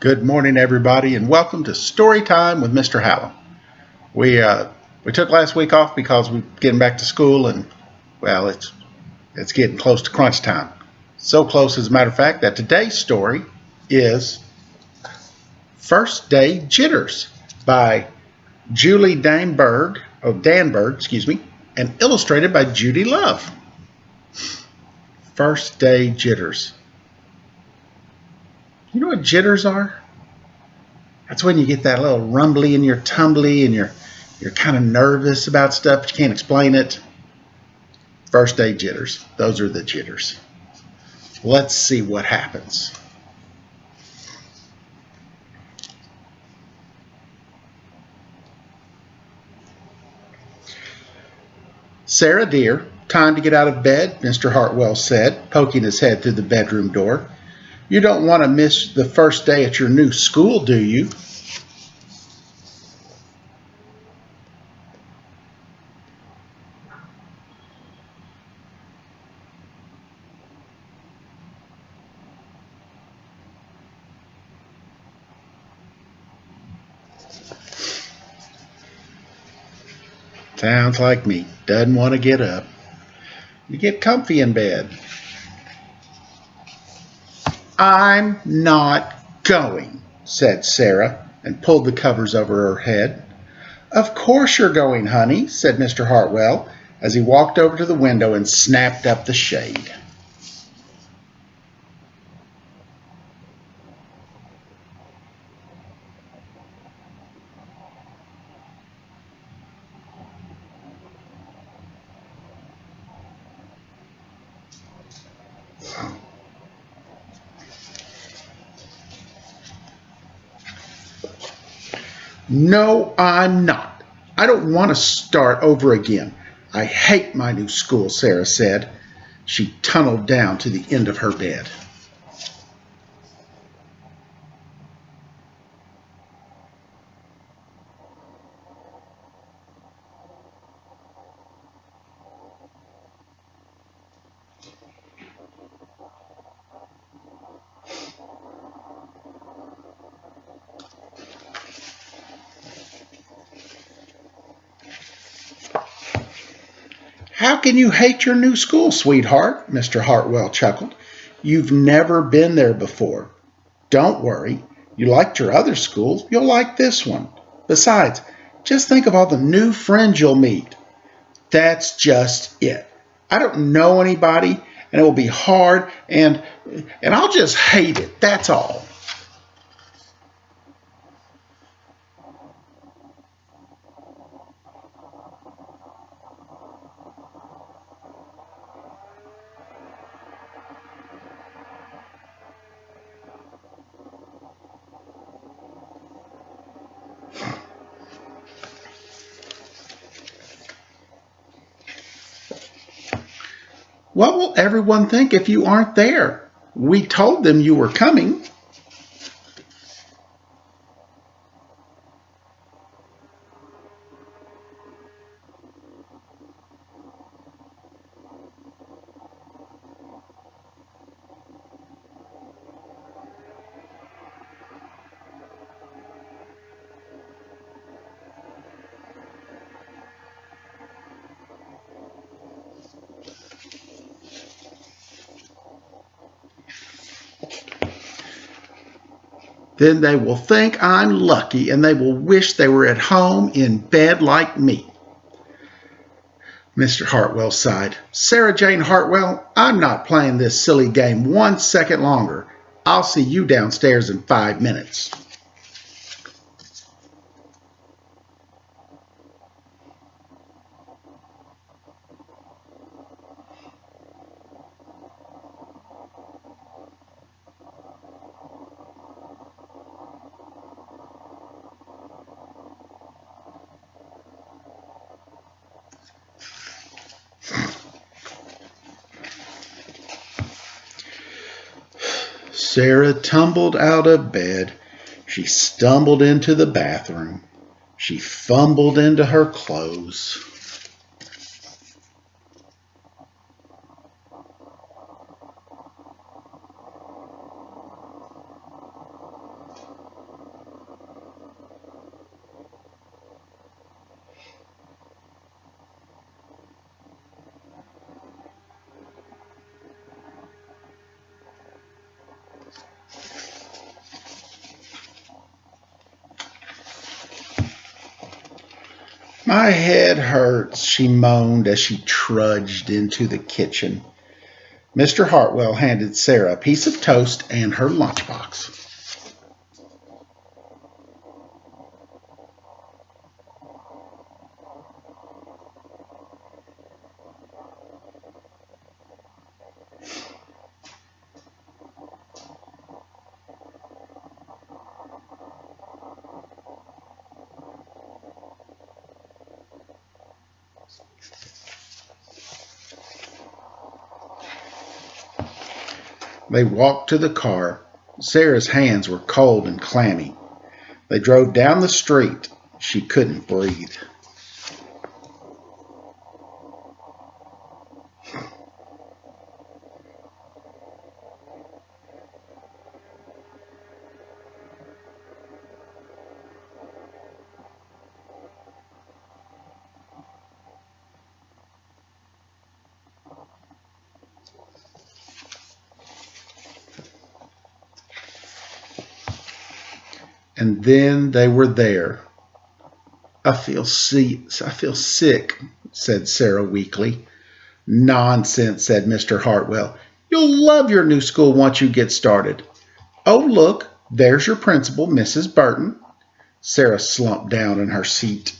Good morning, everybody, and welcome to Story Time with Mr. Hallum. We took last week off because we're getting back to school, and well, it's getting close to crunch time. So close, as a matter of fact, that today's story is First Day Jitters by Julie Danberg, and illustrated by Judy Love. First Day Jitters. You know what jitters are? That's when you get that little rumbly in your tumbly and you're kind of nervous about stuff, but you can't explain it. First day jitters. Those are the jitters. Let's see what happens. Sarah, dear, time to get out of bed, Mr. Hartwell said, poking his head through the bedroom door. You don't want to miss the first day at your new school, do you? Sounds like me. Doesn't want to get up. You get comfy in bed. I'm not going, said Sarah, and pulled the covers over her head. Of course you're going, honey, said Mr. Hartwell, as he walked over to the window and snapped up the shade. No, I'm not. I don't want to start over again. I hate my new school, Sarah said. She tunneled down to the end of her bed. How can you hate your new school, sweetheart? Mr. Hartwell chuckled. You've never been there before. Don't worry. You liked your other school. You'll like this one. Besides, just think of all the new friends you'll meet. That's just it. I don't know anybody, and it will be hard, and I'll just hate it. That's all. What will everyone think if you aren't there? We told them you were coming. Then they will think I'm lucky and they will wish they were at home in bed like me. Mr. Hartwell sighed. Sarah Jane Hartwell, I'm not playing this silly game 1 second longer. I'll see you downstairs in 5 minutes. Sarah tumbled out of bed. She stumbled into the bathroom. She fumbled into her clothes. My head hurts, she moaned as she trudged into the kitchen. Mr. Hartwell handed Sarah a piece of toast and her lunchbox. They walked to the car. Sarah's hands were cold and clammy. They drove down the street. She couldn't breathe. And then they were there. I feel sick, said Sarah weakly. Nonsense, said Mr. Hartwell. You'll love your new school once you get started. Oh, look, there's your principal, Mrs. Burton. Sarah slumped down in her seat.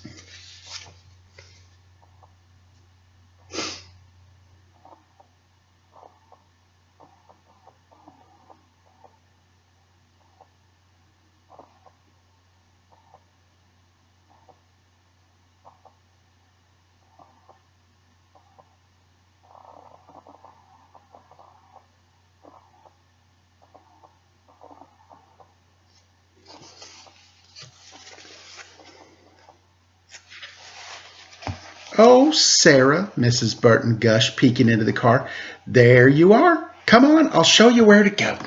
Oh, Sarah, Mrs. Burton gushed, peeking into the car. There you are. Come on, I'll show you where to go.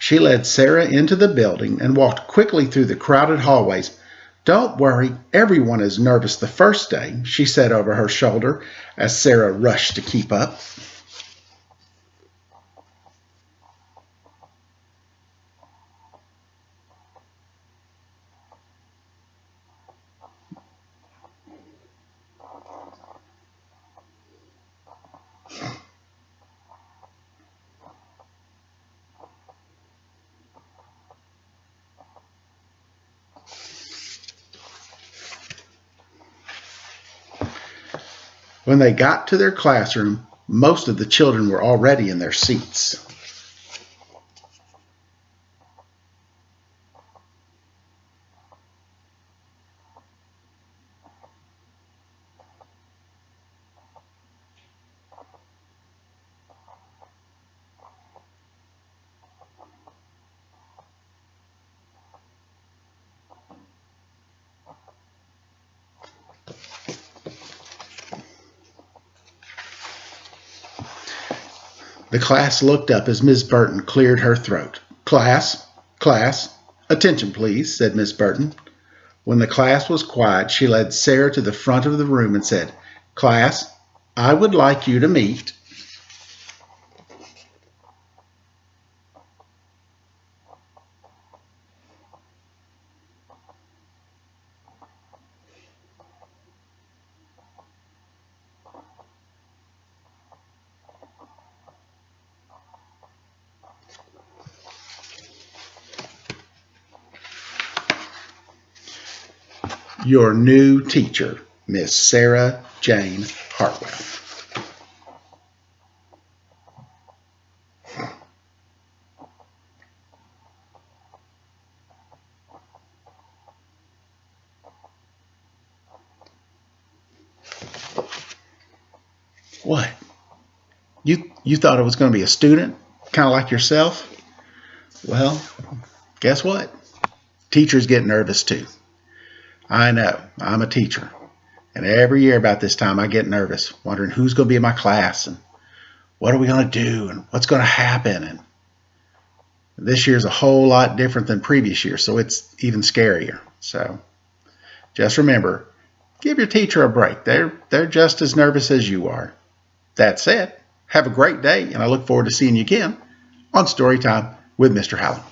She led Sarah into the building and walked quickly through the crowded hallways. Don't worry, everyone is nervous the first day, she said over her shoulder as Sarah rushed to keep up. When they got to their classroom, most of the children were already in their seats. The class looked up as Miss Burton cleared her throat. Class, attention please, said Miss Burton. When the class was quiet, she led Sarah to the front of the room and said, Class, I would like you to meet. Your new teacher, Miss Sarah Jane Hartwell. What? You thought it was going to be a student, kind of like yourself? Well, guess what? Teachers get nervous too. I know, I'm a teacher, And every year about this time, I get nervous, wondering who's going to be in my class and what are we going to do and what's going to happen. And this year's a whole lot different than previous years, so it's even scarier. So just remember, give your teacher a break. They're just as nervous as you are. That said, have a great day, and I look forward to seeing you again on Storytime with Mr. Hallum.